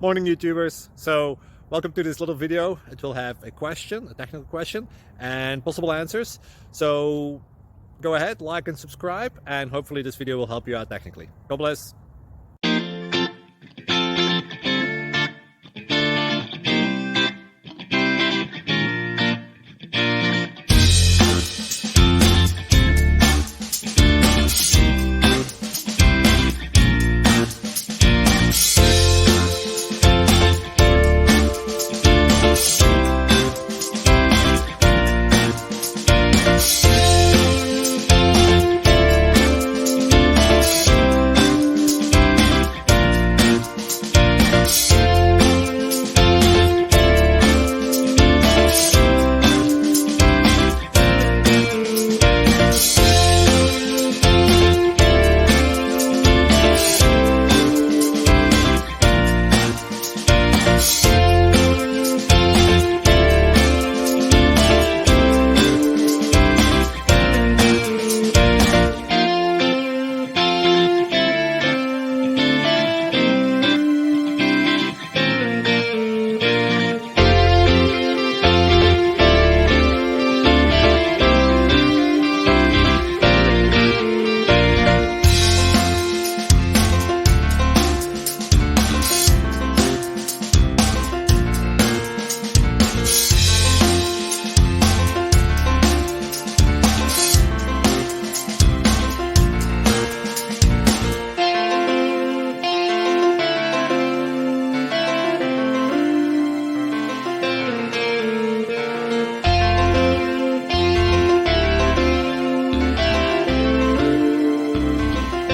Morning YouTubers. So welcome to this little video. It will have a question, a technical question, and possible answers. So go ahead, like and subscribe, and hopefully this video will help you out technically. God bless.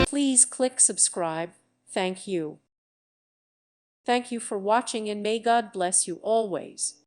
Please click subscribe. Thank you. Thank you for watching, and may God bless you always.